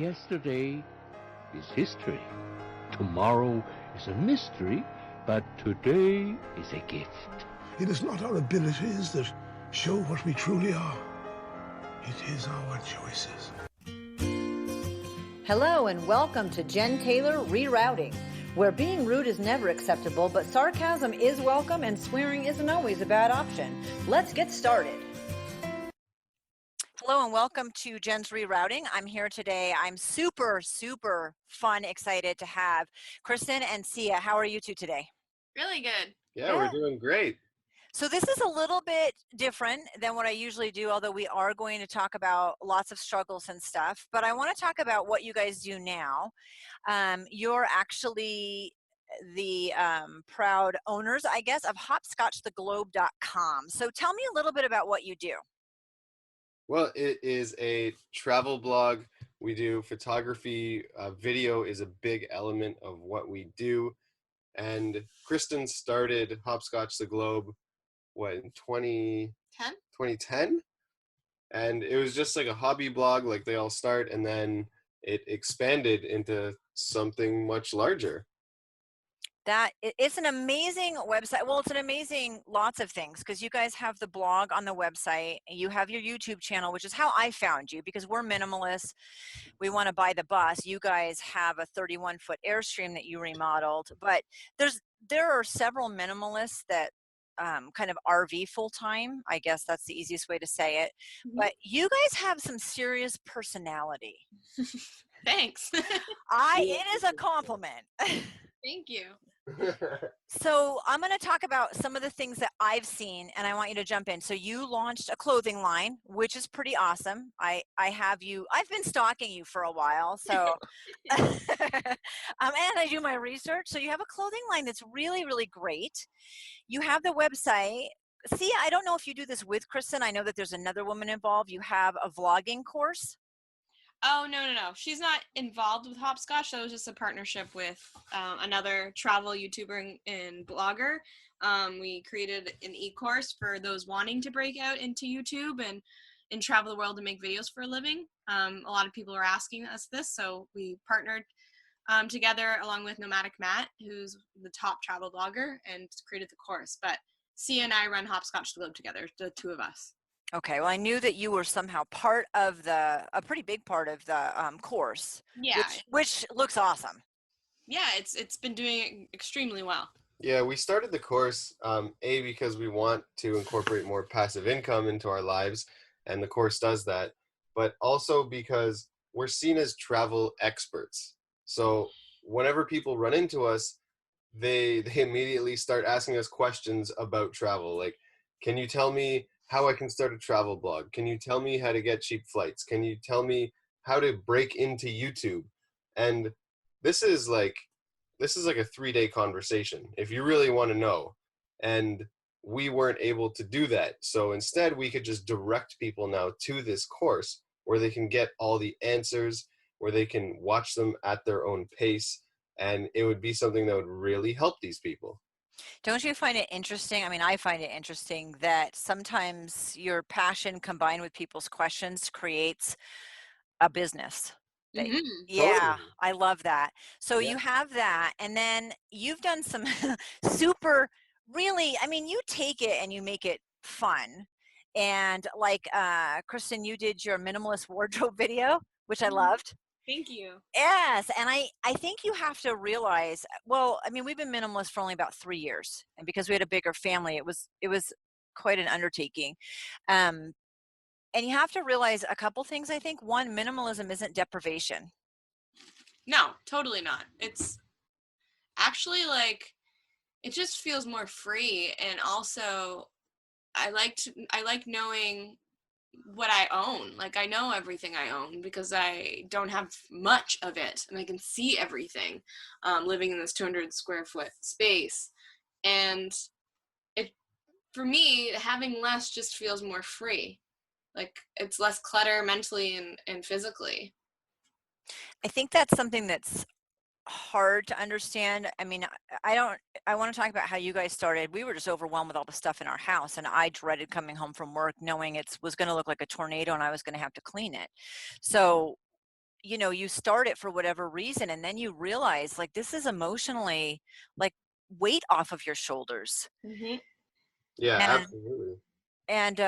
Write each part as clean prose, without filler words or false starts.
yesterday is history. Tomorrow is a mystery, but today is a gift. It is not our abilities that show what we truly are. It is our choices. Hello and welcome to Jen Taylor Rerouting, where being rude is never acceptable, but sarcasm is welcome and swearing isn't always a bad option. Let's get started. Hello and welcome to Jen's Rerouting. I'm here today. I'm super fun, excited to have Kristen and Siya. How are you two today? Really good. Yeah, we're doing great. So this is a little bit different than what I usually do, although we are going to talk about lots of struggles and stuff. But I want to talk about what you guys do now. You're actually the proud owners, I guess, of hopscotchtheglobe.com. So tell me a little bit about what you do. Well, it is a travel blog. We do photography. Video is a big element of what we do. And Kristen started Hopscotch the Globe, in 2010? And it was just like a hobby blog, like they all start, and then it expanded into something much larger. It's an amazing website. Well, it's an amazing lots of things, because you guys have the blog on the website, you have your YouTube channel, which is how I found you, because we're minimalists. We want to buy the bus. You guys have a 31-foot Airstream that you remodeled, but there are several minimalists that kind of RV full-time. I guess that's the easiest way to say it. Mm-hmm. But you guys have some serious personality. Thanks. It is a compliment. Thank you. So I'm going to talk about some of the things that I've seen, and I want you to jump in. So you launched a clothing line, which is pretty awesome. I've been stalking you for a while, so and I do my research. So you have a clothing line that's really, really great. You have the website. See, I don't know if you do this with Kristen. I know that there's another woman involved. You have a vlogging course. Oh, no. She's not involved with Hopscotch. That was just a partnership with another travel YouTuber and blogger. We created an e-course for those wanting to break out into YouTube and travel the world and make videos for a living. A lot of people are asking us this, so we partnered together along with Nomadic Matt, who's the top travel blogger, and created the course. But Siya and I run Hopscotch the Globe together, the two of us. Okay, well, I knew that you were somehow a pretty big part of the course. Yeah. Which looks awesome. Yeah, it's been doing extremely well. Yeah, we started the course, because we want to incorporate more passive income into our lives, and the course does that, but also because we're seen as travel experts. So whenever people run into us, they immediately start asking us questions about travel. Like, can you tell me how I can start a travel blog? Can you tell me how to get cheap flights? Can you tell me how to break into YouTube? And this is like a 3-day conversation if you really want to know. And we weren't able to do that. So instead, we could just direct people now to this course where they can get all the answers, where they can watch them at their own pace. And it would be something that would really help these people. Don't you find it interesting? I mean, I find it interesting that sometimes your passion combined with people's questions creates a business. Mm-hmm. Yeah, Totally. I love that. So Yeah. You have that, and then you've done some super, really, I mean, you take it and you make it fun. And like Kristen, you did your minimalist wardrobe video, which I loved. Thank you. Yes, and I think you have to realize, well, I mean, we've been minimalist for only about 3 years, and because we had a bigger family, it was quite an undertaking. And you have to realize a couple things, I think. One, minimalism isn't deprivation. No, totally not. It's actually it just feels more free, and also I like knowing what I own. Like, I know everything I own because I don't have much of it, and I can see everything, living in this 200 square foot space. And for me, having less just feels more free. Like, it's less clutter mentally and physically. I think that's something that's hard to understand. I mean, I want to talk about how you guys started. We were just overwhelmed with all the stuff in our house, and I dreaded coming home from work knowing it was going to look like a tornado and I was going to have to clean it. So you know, you start it for whatever reason, and then you realize like this is emotionally like weight off of your shoulders. Mm-hmm. Yeah, And absolutely. and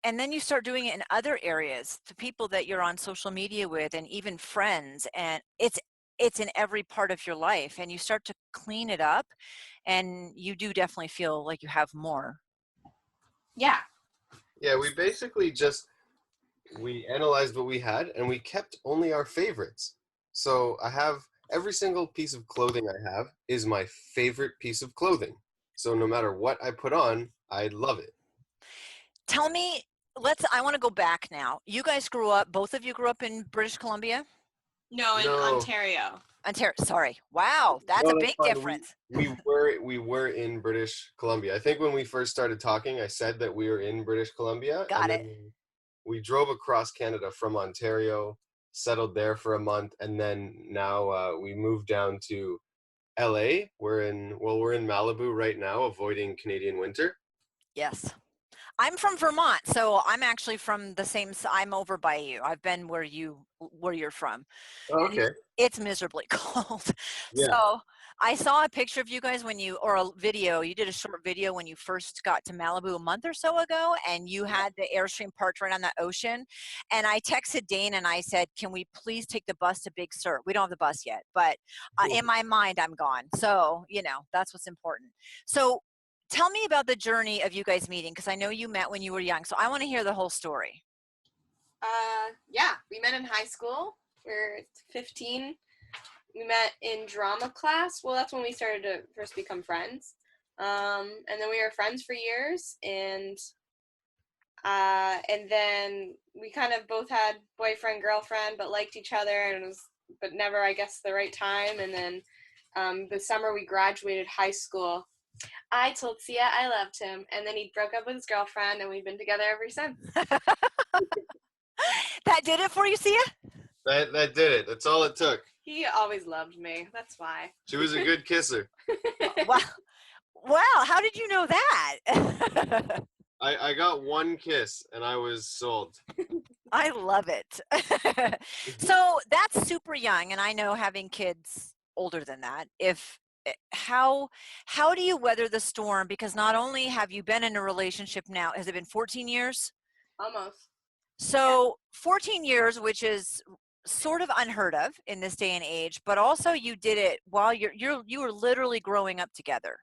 and then you start doing it in other areas to people that you're on social media with and even friends, and it's in every part of your life, and you start to clean it up, and you do definitely feel like you have more. Yeah. Yeah, we basically just we analyzed what we had and we kept only our favorites. So I have every single piece of clothing I have is my favorite piece of clothing. So no matter what I put on, I love it. Tell me, I want to go back now. You guys both of you grew up in British Columbia? No, in No, Ontario. Ontario, sorry. Wow, that's a no, that's big fine. difference. We were in British Columbia. I think when we first started talking, I said that we were in British Columbia, Got and it. then we drove across Canada from Ontario, settled there for a month, and then now we moved down to LA. We're in Malibu right now, avoiding Canadian winter. Yes. I'm from Vermont, so I'm actually from the same I'm over by you. I've been where you're from. Oh, And okay. it's miserably cold. Yeah. So I saw a picture of you guys or a video. You did a short video when you first got to Malibu a month or so ago, and you had the Airstream parked right on the ocean. And I texted Dane and I said, "Can we please take the bus to Big Sur?" We don't have the bus yet, but in my mind, I'm gone. So that's what's important. So tell me about the journey of you guys meeting, because I know you met when you were young. So I want to hear the whole story. Yeah, we met in high school. We're 15. We met in drama class. Well, that's when we started to first become friends. And then we were friends for years, and then we kind of both had boyfriend, girlfriend, but liked each other, but never, I guess, the right time. And then the summer we graduated high school, I told Sia I loved him, and then he broke up with his girlfriend, and we've been together ever since. That did it for you, Sia? That did it. That's all it took. He always loved me. That's why. She was a good kisser. Wow. Wow, how did you know that? I got one kiss and I was sold. I love it. So that's super young, and I know having kids older than that. How do you weather the storm? Because not only have you been in a relationship now, has it been 14 years? Almost. So 14 years, which is sort of unheard of in this day and age, but also you did it while you were literally growing up together.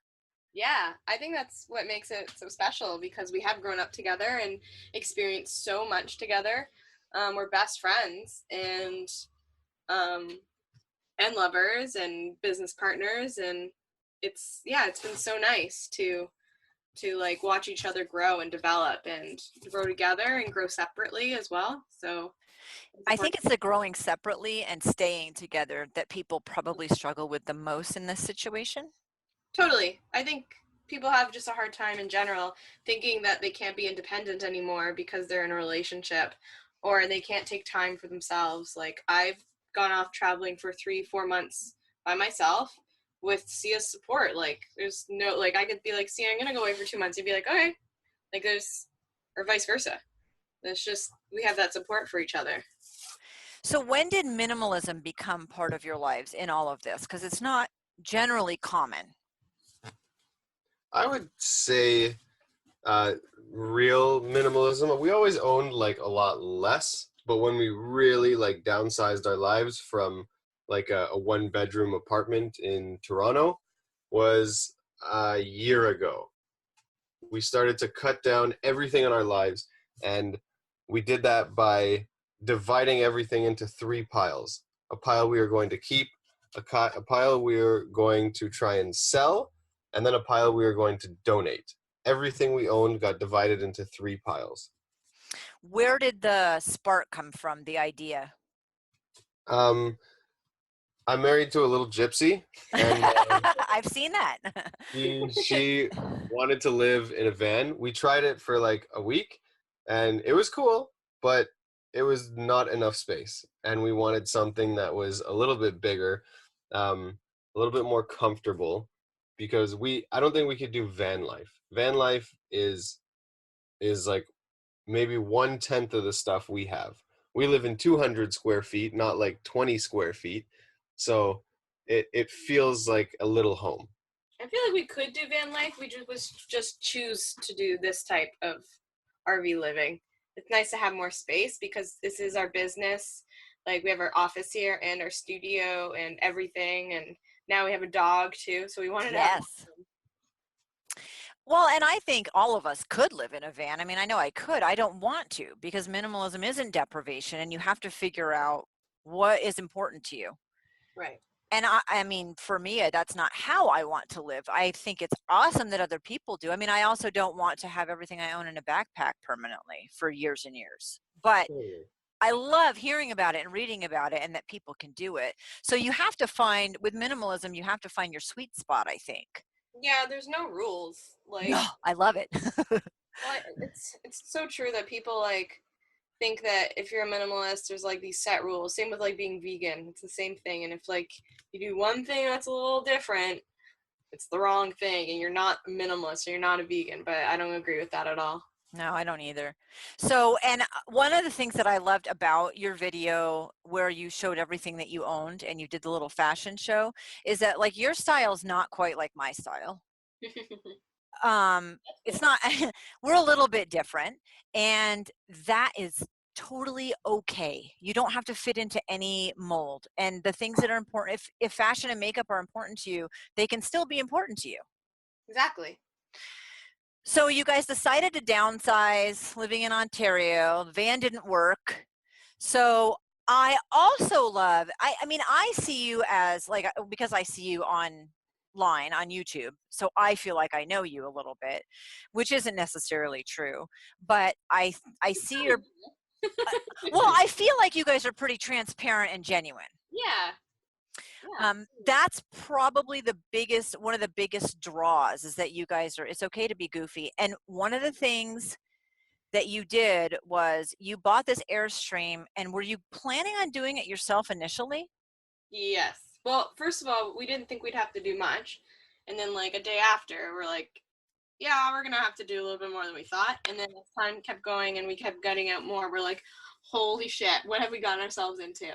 Yeah, I think that's what makes it so special, because we have grown up together and experienced so much together. We're best friends and lovers and business partners, and it's been so nice to like watch each other grow and develop and grow together and grow separately as well. So I think it's the growing separately and staying together that people probably struggle with the most in this situation. Totally. I think people have just a hard time in general thinking that they can't be independent anymore because they're in a relationship, or they can't take time for themselves. Like, I've gone off traveling for 3-4 months by myself with Sia's support. Like, there's no, like, I could be like, Sia, I'm gonna go away for 2 months. You'd be like, okay. Like, or vice versa. It's just, we have that support for each other. So when did minimalism become part of your lives in all of this? Because it's not generally common. I would say real minimalism. We always owned like a lot less, but when we really like downsized our lives from like a one bedroom apartment in Toronto was a year ago. We started to cut down everything in our lives, and we did that by dividing everything into 3 piles. A pile we are going to keep, a pile we are going to try and sell, and then a pile we are going to donate. Everything we owned got divided into 3 piles. Where did the spark come from, the idea? I'm married to a little gypsy, and I've seen that. she wanted to live in a van. We tried it for like a week, and it was cool, but it was not enough space, and we wanted something that was a little bit bigger, a little bit more comfortable, because I don't think we could do van life. Van life is like maybe 1/10 of the stuff we have. We live in 200 square feet, not like 20 square feet. So it feels like a little home. I feel like we could do van life. We just choose to do this type of RV living. It's nice to have more space because this is our business. Like we have our office here and our studio and everything, and now we have a dog too. So we wanted to have. Yes. Well, and I think all of us could live in a van. I mean, I know I could. I don't want to because minimalism isn't deprivation, and you have to figure out what is important to you. Right. And I mean, for me, that's not how I want to live. I think it's awesome that other people do. I mean, I also don't want to have everything I own in a backpack permanently for years and years. But I love hearing about it and reading about it and that people can do it. So you have to find, with minimalism, you have to find your sweet spot, I think. Yeah, there's no rules. Like, no, I love it. well, it's so true that people like think that if you're a minimalist, there's like these set rules. Same with like being vegan. It's the same thing. And if like you do one thing that's a little different, it's the wrong thing, and you're not a minimalist or you're not a vegan. But I don't agree with that at all. No, I don't either. So, and one of the things that I loved about your video where you showed everything that you owned and you did the little fashion show is that like your style's not quite like my style. It's not, we're a little bit different, and that is totally okay. You don't have to fit into any mold, and the things that are important, if fashion and makeup are important to you, they can still be important to you. Exactly. So you guys decided to downsize, living in Ontario. The van didn't work. So I also love, I mean, I see you as like, because I see you online on YouTube. So I feel like I know you a little bit, which isn't necessarily true, but I see your, well, I feel like you guys are pretty transparent and genuine. Yeah. That's probably one of the biggest draws is that you guys are, it's okay to be goofy. And one of the things that you did was you bought this Airstream, and were you planning on doing it yourself initially? Yes. Well, first of all, we didn't think we'd have to do much. And then like a day after, we're like, yeah, we're going to have to do a little bit more than we thought. And then as time kept going and we kept gutting out more, we're like, holy shit, what have we gotten ourselves into?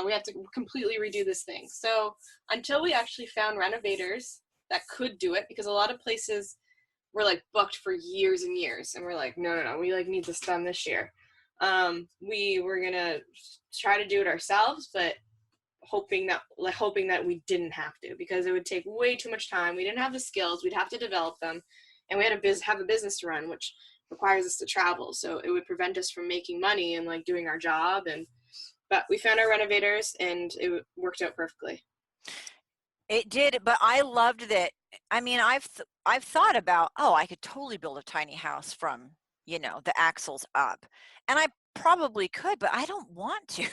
We have to completely redo this thing. So until we actually found renovators that could do it, because a lot of places were like booked for years and years, and we're like, no, we like need this done this year. We were gonna try to do it ourselves, but hoping that we didn't have to, because it would take way too much time. We didn't have the skills. We'd have to develop them, and we had have a business to run, which requires us to travel. So it would prevent us from making money and like doing our job. But we found our renovators, and it worked out perfectly. It did, but I loved that. I mean, I've thought about, oh, I could totally build a tiny house from, the axles up, and I probably could, but I don't want to.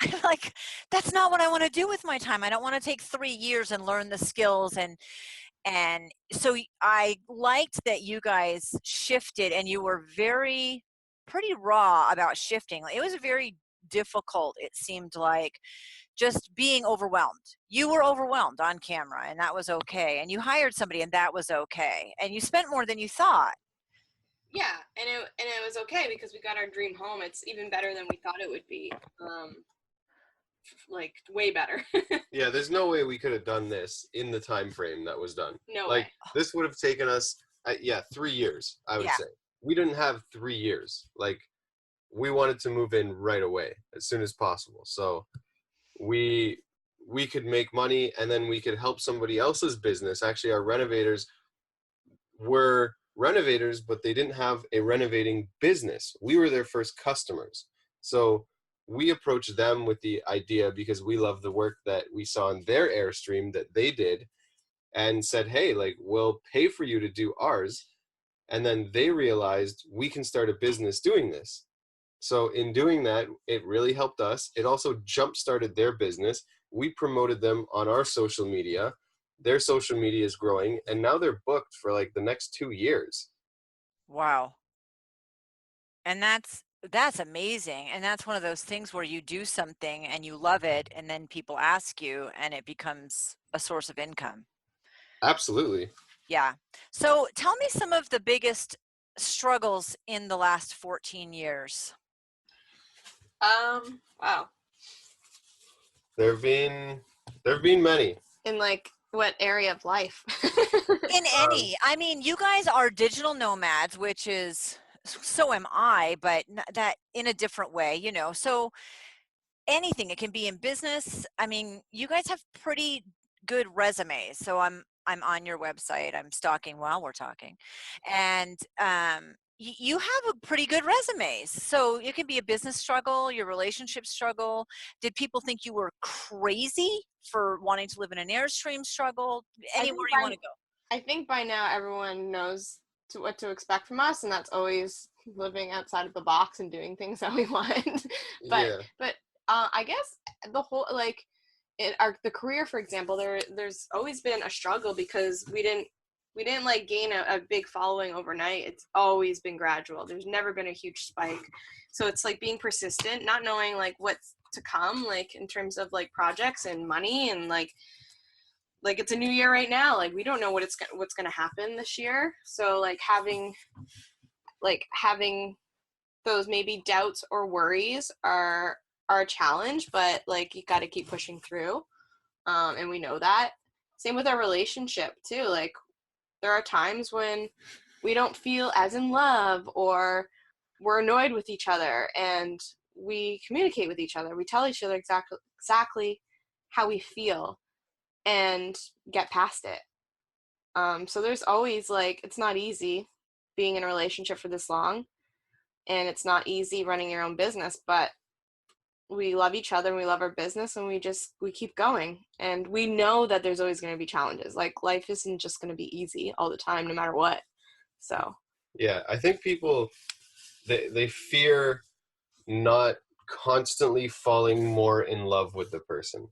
I'm like, that's not what I want to do with my time. I don't want to take 3 years and learn the skills, and so I liked that you guys shifted, and you were pretty raw about shifting. It was very difficult, it seemed like, just being overwhelmed. You were overwhelmed on camera, and that was okay. And you hired somebody, and that was okay. And you spent more than you thought. Yeah, and it was okay because we got our dream home. It's even better than we thought it would be. Like way better. Yeah, there's no way we could have done this in the time frame that was done. No like way. This would have taken us 3 years, I would say. We didn't have 3 years. Like, we wanted to move in right away as soon as possible, so we could make money, and then we could help somebody else's business. Actually, our renovators were renovators, but they didn't have a renovating business. We were their first customers, so we approached them with the idea because we love the work that we saw in their Airstream that they did, and said, hey, like, we'll pay for you to do ours. And then they realized we can start a business doing this. So in doing that, it really helped us. It also jump-started their business. We promoted them on our social media. Their social media is growing, and now they're booked for like the next 2 years. Wow. And that's amazing. And that's one of those things where you do something and you love it, and then people ask you, and it becomes a source of income. Absolutely. Yeah. So tell me some of the biggest struggles in the last 14 years. Wow. There've been many. In like what area of life? In any, I mean, you guys are digital nomads, which is, so am I, but that in a different way, you know. So anything, it can be in business. I mean, you guys have pretty good resumes. So I'm on your website. I'm stalking while we're talking, and you have a pretty good resumes. So it can be a business struggle, your relationship struggle. Did people think you were crazy for wanting to live in an Airstream struggle? Anywhere you want to go. I think by now everyone knows what to expect from us, and that's always living outside of the box and doing things that we want. But I guess the whole like the career, for example, there's always been a struggle because we didn't like gain a big following overnight. It's always been gradual. There's never been a huge spike. So it's like being persistent, not knowing like what's to come, like in terms of like projects and money, and like it's a new year right now. Like we don't know what's going to happen this year. So like having those maybe doubts or worries are a challenge, but like you got to keep pushing through. And we know that. Same with our relationship too. Like there are times when we don't feel as in love, or we're annoyed with each other, and we communicate with each other. We tell each other exactly how we feel and get past it. So there's always like, it's not easy being in a relationship for this long, and it's not easy running your own business, but we love each other and we love our business, and we keep going, and we know that there's always going to be challenges. Like life isn't just going to be easy all the time, no matter what. So Yeah, I think people they fear not constantly falling more in love with the person.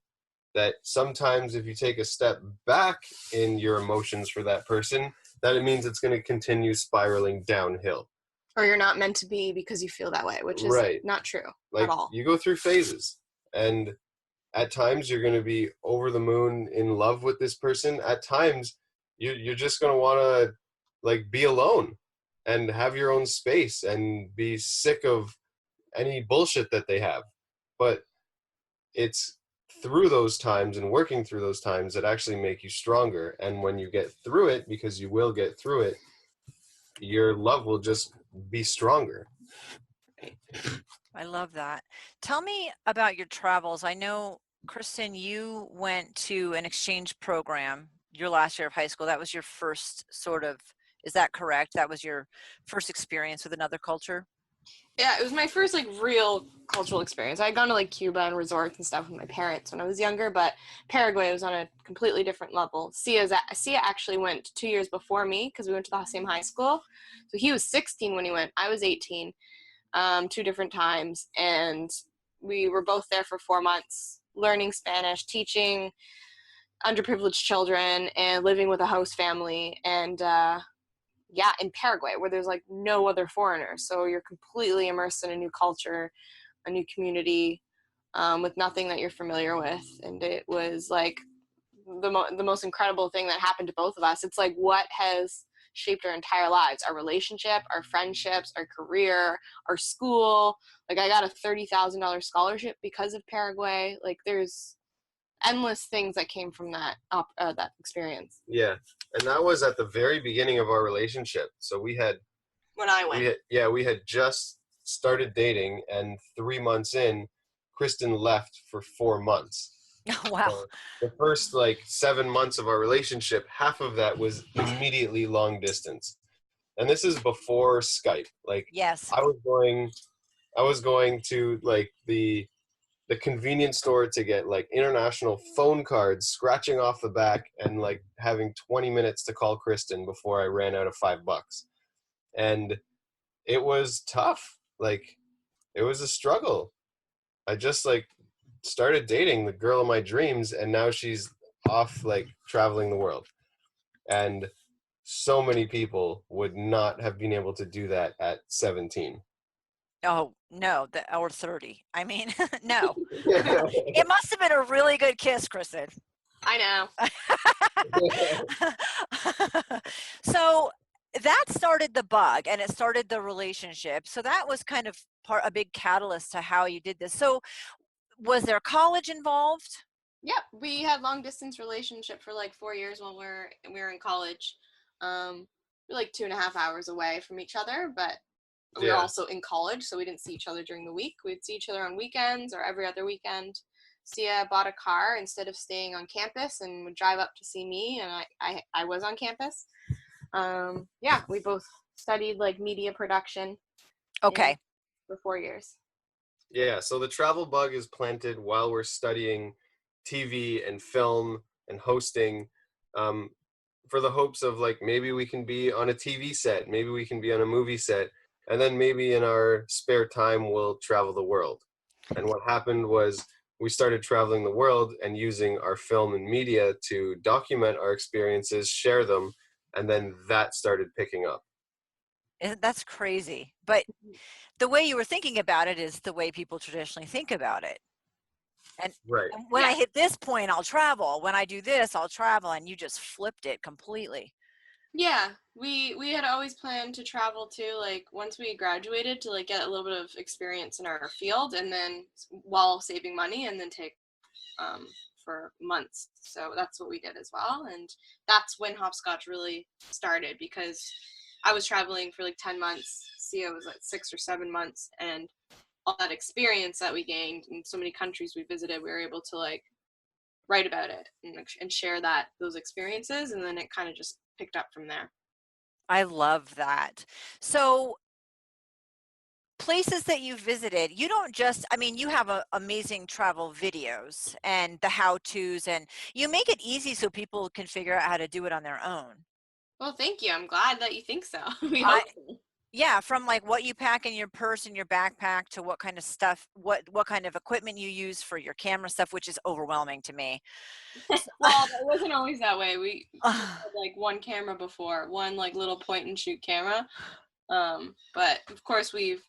That sometimes if you take a step back in your emotions for that person, that it means it's going to continue spiraling downhill. Or you're not meant to be because you feel that way, which is not true at all. You go through phases, and at times you're going to be over the moon in love with this person. At times you're just going to want to like be alone and have your own space and be sick of any bullshit that they have. But it's through those times and working through those times that actually make you stronger. And when you get through it, because you will get through it, your love will just be stronger. I love that. Tell me about your travels. I know, Kristen, you went to an exchange program your last year of high school. That was your first is that correct? That was your first experience with another culture? Yeah, it was my first like real cultural experience. I had gone to like Cuba and resorts and stuff with my parents when I was younger, but Paraguay was on a completely different level. Sia actually went 2 years before me because we went to the same high school. So he was 16 when he went. I was 18, 2 different times. And we were both there for 4 months, learning Spanish, teaching underprivileged children, and living with a host family. And in Paraguay, where there's like no other foreigners. So you're completely immersed in a new culture, a new community, with nothing that you're familiar with. And it was like the most incredible thing that happened to both of us. It's like what has shaped our entire lives, our relationship, our friendships, our career, our school. Like I got a $30,000 scholarship because of Paraguay. Like there's endless things that came from that experience. Yeah, and that was at the very beginning of our relationship. So we had we had just started dating, and 3 months in, Kristen left for 4 months. Oh, wow. So the first 7 months of our relationship, half of that was immediately long distance, and this is before Skype. Yes, I was going to the convenience store to get international phone cards, scratching off the back, and having 20 minutes to call Kristen before I ran out of $5. And it was tough. It was a struggle. I just started dating the girl of my dreams, and now she's off traveling the world. And so many people would not have been able to do that at 17. Oh, no, or 30. I mean, no. It must have been a really good kiss, Kristen. I know. So that that started the bug and it started the relationship. So that was kind of a big catalyst to how you did this. So was there college involved? Yep, we had long distance relationship for like 4 years while we were in college. We're like 2.5 hours away from each other, but we were also in college, so we didn't see each other during the week. We'd see each other on weekends or every other weekend. Sia bought a car instead of staying on campus and would drive up to see me, and I was on campus. Yeah, we both studied like media production. Okay. For 4 years. Yeah, so the travel bug is planted while we're studying TV and film and hosting, for the hopes of like maybe we can be on a TV set, maybe we can be on a movie set, and then maybe in our spare time we'll travel the world. And what happened was we started traveling the world and using our film and media to document our experiences, share them, and then that started picking up. That's crazy. But the way you were thinking about it is the way people traditionally think about it. And Right. when I hit this point, I'll travel. When I do this, I'll travel. And you just flipped it completely. Yeah, we had always planned to travel too, like once we graduated, to like get a little bit of experience in our field, and then while saving money, and then take for months. So that's what we did as well, and that's when Hopscotch really started, because I was traveling for like 10 months. Sia was like 6 or 7 months, and all that experience that we gained in so many countries we visited, we were able to like write about it and share those experiences, and then it kind of just picked up from there. I love that. So places that you visited, you don't just, I mean, you have amazing travel videos and the how-tos, and you make it easy so people can figure out how to do it on their own. Well, thank you. I'm glad that you think so. We hope so. Yeah, from like what you pack in your purse and your backpack to what kind of stuff, what kind of equipment you use for your camera stuff, which is overwhelming to me. Well, it wasn't always that way. We had like one camera before, one like little point and shoot camera. But of course we've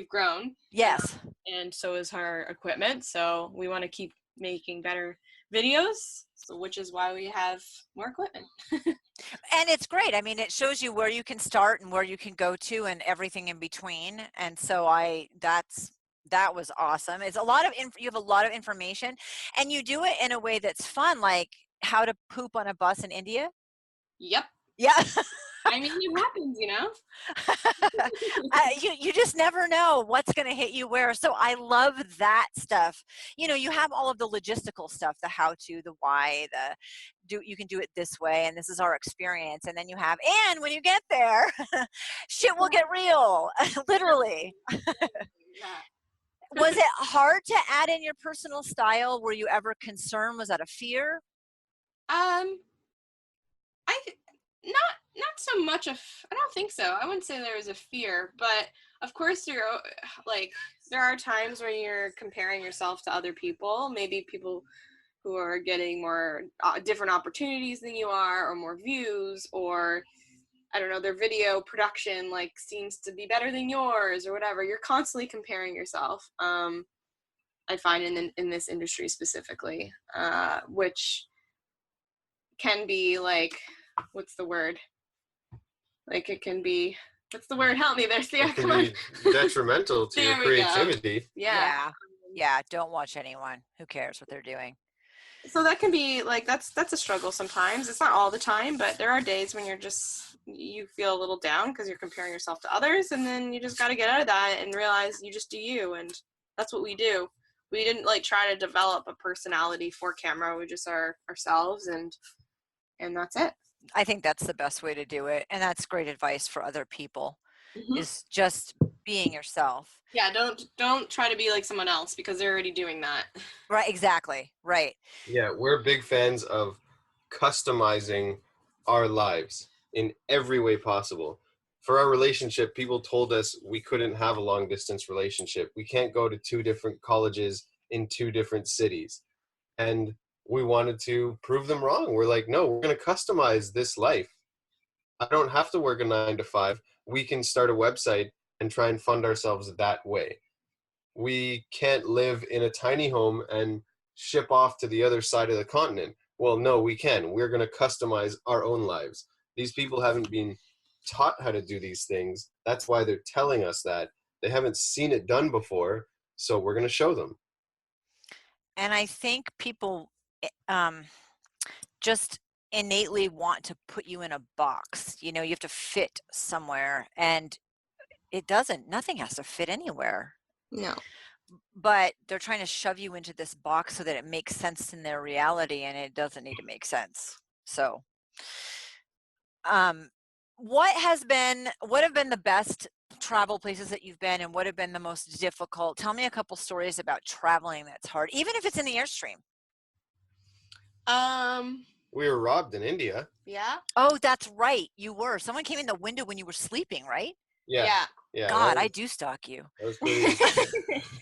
grown. Yes. And so is our equipment. So we want to keep making better videos, so which is why we have more equipment. And it's great. I mean, it shows you where you can start and where you can go to and everything in between. And so that was awesome. It's a lot of you have a lot of information, and you do it in a way that's fun, like how to poop on a bus in India. Yep. Yeah. I mean, it happens, you know. You just never know what's going to hit you where. So I love that stuff. You know, you have all of the logistical stuff, the how to, the why, you can do it this way, and this is our experience. And then you have, and when you get there, shit will get real, literally. Yeah. Was it hard to add in your personal style? Were you ever concerned? Was that a fear? Not so much I don't think so. I wouldn't say there was a fear, but of course there are times where you're comparing yourself to other people, maybe people who are getting more different opportunities than you are, or more views, or I don't know, their video production like seems to be better than yours or whatever. You're constantly comparing yourself. I find in this industry specifically, which can be like, what's the word? Like it can be, what's the word? Help me there, Sia. It can be detrimental to your creativity. Yeah. Don't watch anyone. Who cares what they're doing? So that can be like, that's a struggle sometimes. It's not all the time, but there are days when you feel a little down because you're comparing yourself to others, and then you just got to get out of that and realize you just do you, and that's what we do. We didn't like try to develop a personality for camera. We just are ourselves, and that's it. I think that's the best way to do it, and that's great advice for other people. Mm-hmm. Is just being yourself. Yeah, don't try to be like someone else, because they're already doing that. Right, exactly. Right. Yeah, we're big fans of customizing our lives in every way possible. For our relationship, people told us we couldn't have a long distance relationship. We can't go to 2 different colleges in 2 different cities. And we wanted to prove them wrong. We're like, no, we're going to customize this life. I don't have to work a 9 to 5. We can start a website and try and fund ourselves that way. We can't live in a tiny home and ship off to the other side of the continent. Well, no, we can. We're going to customize our own lives. These people haven't been taught how to do these things. That's why they're telling us that. They haven't seen it done before, so we're going to show them. And I think people just innately want to put you in a box. You have to fit somewhere, and it doesn't. Nothing has to fit anywhere. No. But they're trying to shove you into this box so that it makes sense in their reality, and it doesn't need to make sense. So, what have been the best travel places that you've been, and what have been the most difficult? Tell me a couple stories about traveling that's hard, even if it's in the Airstream. We were robbed in India. Yeah. Oh, that's right. You were. Someone came in the window when you were sleeping, right? Yeah. God, I do stalk you. That was pretty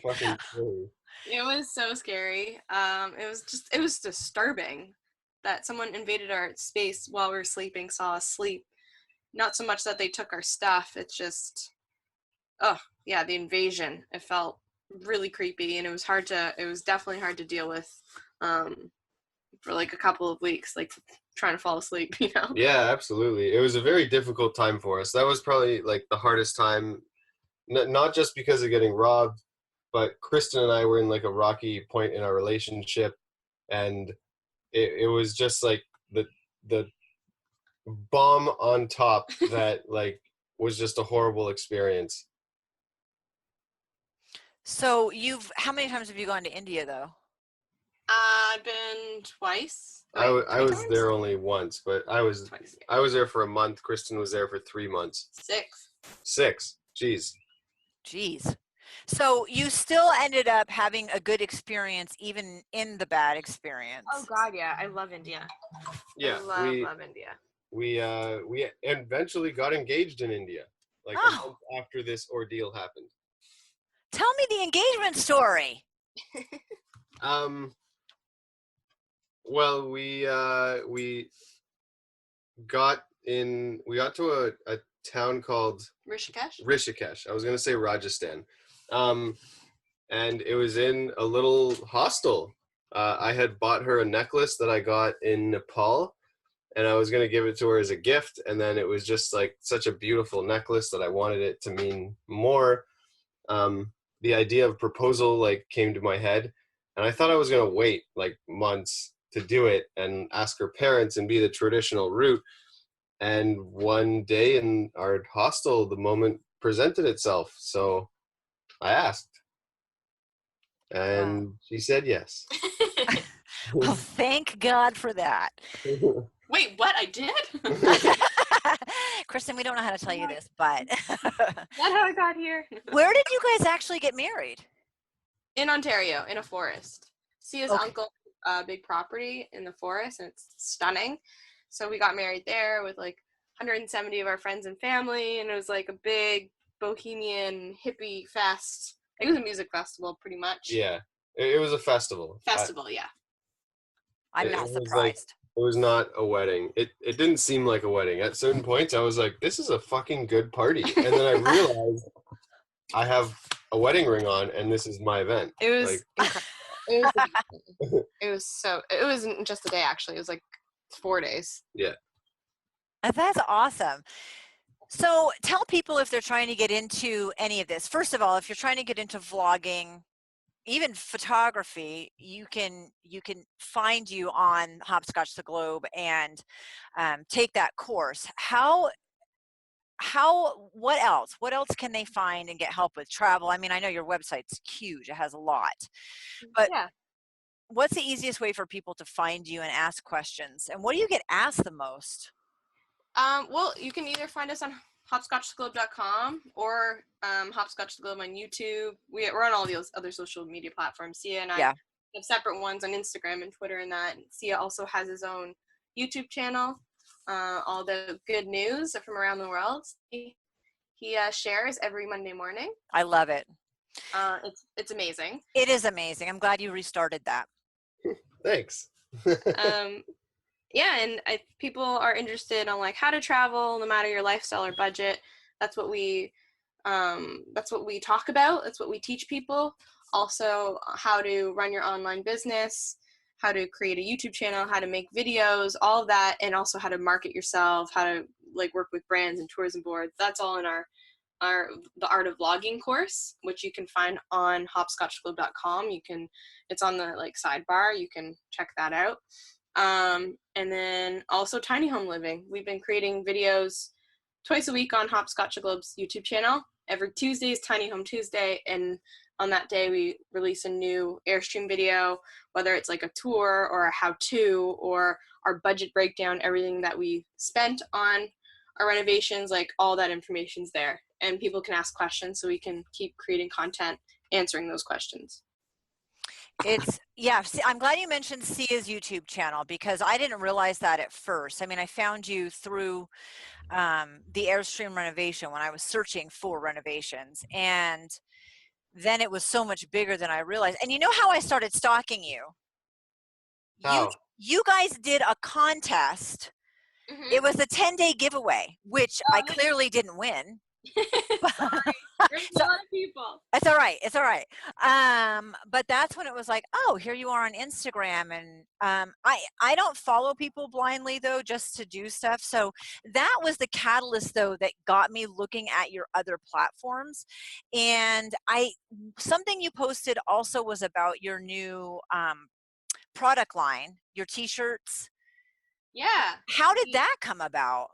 fucking scary. It was so scary. It was disturbing that someone invaded our space while we were sleeping, saw us sleep. Not so much that they took our stuff. It's just, the invasion. It felt really creepy, and it was definitely hard to deal with for like a couple of weeks, like trying to fall asleep, Yeah, absolutely. It was a very difficult time for us. That was probably like the hardest time, not just because of getting robbed, but Kristen and I were in like a rocky point in our relationship, and it was just like the bomb on top that like was just a horrible experience. So how many times have you gone to India though? I've been twice. I was there only once, but I was twice. I was there for a month. Kristen was there for 3 months. 6. Jeez. So you still ended up having a good experience even in the bad experience. Oh God, yeah. I love India. Yeah. I love India. We eventually got engaged in India, like a month after this ordeal happened. Tell me the engagement story. Well, we got to a town called Rishikesh. I was going to say Rajasthan. And it was in a little hostel. I had bought her a necklace that I got in Nepal, and I was going to give it to her as a gift. And then it was just like such a beautiful necklace that I wanted it to mean more. The idea of proposal like came to my head, and I thought I was going to wait like months to do it and ask her parents and be the traditional route. And one day in our hostel, the moment presented itself. So I asked, and she said yes. Well, thank God for that. Wait, what? I did? Kristen, we don't know how to tell you this, but That's how I got here. Where did you guys actually get married? In Ontario, in a forest. Sia's uncle, big property in the forest, and it's stunning. So we got married there with like 170 of our friends and family, and it was like a big bohemian hippie fest. It was a music festival, pretty much. Yeah, it was a festival. Yeah. I'm not surprised. It was not a wedding. It didn't seem like a wedding. At certain points, I was like, this is a fucking good party. And then I realized I have a wedding ring on, and this is my event. It was it wasn't just a day, actually. It was like 4 days. Yeah. That's awesome. So tell people if they're trying to get into any of this. First of all, if you're trying to get into vlogging, even photography, you can find you on Hopscotch the Globe and take that course. What else can they find and get help with? Travel? I mean, I know your website's huge. It has a lot. But yeah. What's the easiest way for people to find you and ask questions? And what do you get asked the most? Well, you can either find us on hopscotchtheglobe.com or Hopscotch the Globe on YouTube. We're on all those other social media platforms. Sia and I have separate ones on Instagram and Twitter and that. And Sia also has his own YouTube channel. All the good news from around the world. He shares every Monday morning. I love it. It's amazing. It is amazing. I'm glad you restarted that. Thanks. Yeah, and if people are interested on like how to travel, no matter your lifestyle or budget, that's what we talk about. That's what we teach people. Also, how to run your online business, how to create a YouTube channel, how to make videos, all of that, and also how to market yourself, how to like work with brands and tourism boards. That's all in our the art of vlogging course, which you can find on hopscotchglobe.com. It's on the like sidebar. You can check that out. And then also tiny home living. We've been creating videos twice a week on Hopscotch Globe's YouTube channel. Every Tuesday is Tiny Home Tuesday, and on that day we release a new Airstream video, whether it's like a tour or a how-to or our budget breakdown, everything that we spent on our renovations, like all that information's there. And people can ask questions so we can keep creating content answering those questions. See, I'm glad you mentioned Sia's YouTube channel because I didn't realize that at first. I mean, I found you through the Airstream renovation when I was searching for renovations, and then it was so much bigger than I realized. And you know how I started stalking you? How? You guys did a contest. Mm-hmm. It was a 10-day giveaway, which I clearly didn't win. Sorry. There's a lot of people. It's all right. It's all right. But that's when it was like, oh, here you are on Instagram. And I don't follow people blindly though, just to do stuff. So that was the catalyst though that got me looking at your other platforms. And something you posted also was about your new product line, your t-shirts. Yeah. How did that come about?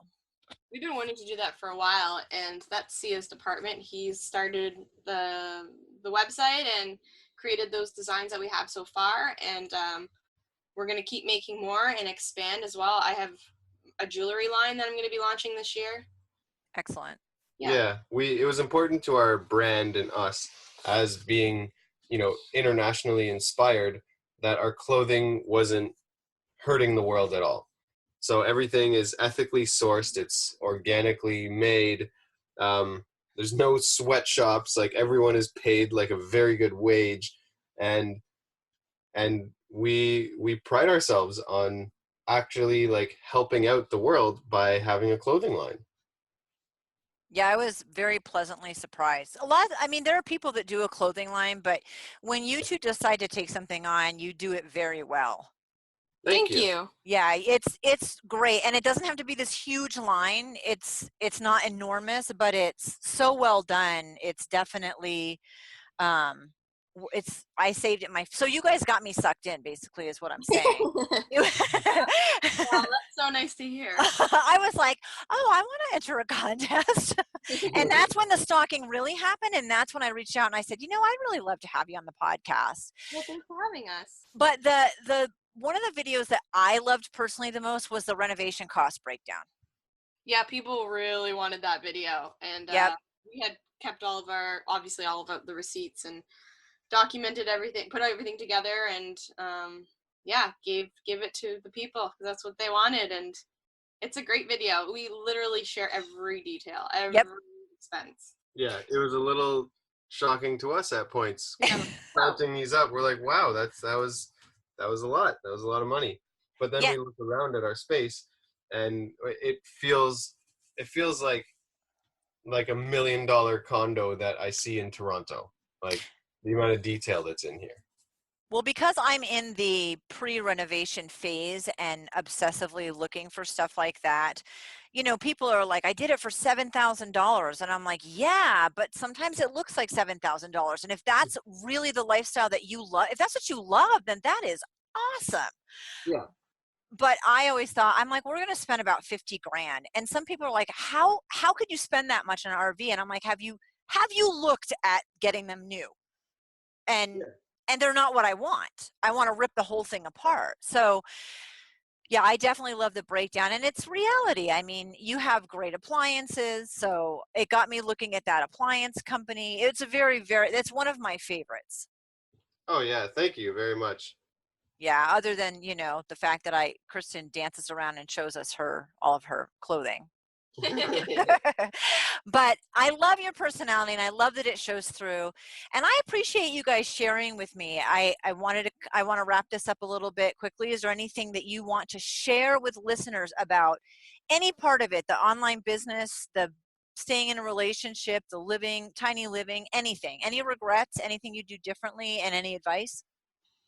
We've been wanting to do that for a while, and that's Sia's department. He's started the website and created those designs that we have so far, and we're going to keep making more and expand as well. I have a jewelry line that I'm going to be launching this year. Excellent. Yeah, it was important to our brand and us as being, internationally inspired that our clothing wasn't hurting the world at all. So everything is ethically sourced. It's organically made. There's no sweatshops. Like everyone is paid like a very good wage, and we pride ourselves on actually like helping out the world by having a clothing line. Yeah, I was very pleasantly surprised. There are people that do a clothing line, but when you two decide to take something on, you do it very well. Thank you. Yeah, it's great, and it doesn't have to be this huge line. It's not enormous, but it's so well done. It's definitely I saved it so you guys got me sucked in, basically, is what I'm saying. Wow, that's so nice to hear. I was like, oh, I want to enter a contest. And that's when the stalking really happened, and that's when I reached out and I said, I'd really love to have you on the podcast. Well, thanks for having us. But the one of the videos that I loved personally the most was the renovation cost breakdown. Yeah, people really wanted that video, and we had kept all of the receipts and documented everything, put everything together, and give it to the people because that's what they wanted. And it's a great video. We literally share every detail, every expense. Yeah, it was a little shocking to us at points. Counting these up, we're like, wow, that was a lot. That was a lot of money. But then we look around at our space, and it feels like $1 million condo that I see in Toronto. Like the amount of detail that's in here. Well, because I'm in the pre-renovation phase and obsessively looking for stuff like that, people are like, I did it for $7,000. And I'm like, yeah, but sometimes it looks like $7,000. And if that's really the lifestyle that you love, if that's what you love, then that is awesome. Yeah. But I always thought, I'm like, we're going to spend about 50 grand. And some people are like, how could you spend that much on an RV? And I'm like, have you looked at getting them new? And they're not what I want. I want to rip the whole thing apart. So yeah, I definitely love the breakdown, and it's reality. I mean, you have great appliances. So it got me looking at that appliance company. It's it's one of my favorites. Oh yeah. Thank you very much. Yeah. Other than, the fact that Kristen dances around and shows us all of her clothing. But I love your personality, and I love that it shows through, and I appreciate you guys sharing with me. I want to wrap this up a little bit quickly. Is there anything that you want to share with listeners about any part of it, the online business, the staying in a relationship, the tiny living, anything, any regrets, anything you do differently, and any advice?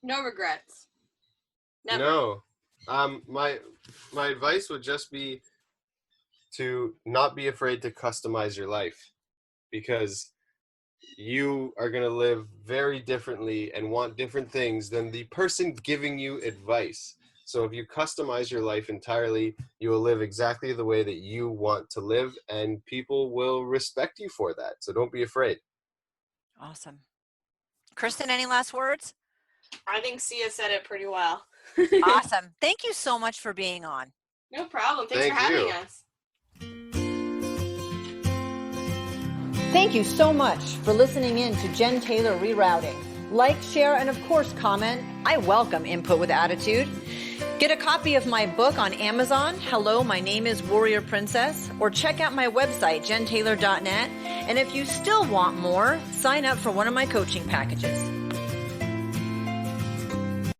No regrets. Never. No. My advice would just be to not be afraid to customize your life, because you are going to live very differently and want different things than the person giving you advice. So if you customize your life entirely, you will live exactly the way that you want to live, and people will respect you for that. So don't be afraid. Awesome. Kristen, any last words? I think Sia said it pretty well. Awesome. Thank you so much for being on. No problem. Thanks Thank for having you. us. Thank you so much for listening in to Jen Taylor Rerouting. Like, share, and of course, comment. I welcome input with attitude. Get a copy of my book on Amazon, Hello, My Name is Warrior Princess, or check out my website, jentaylor.net. And if you still want more, sign up for one of my coaching packages.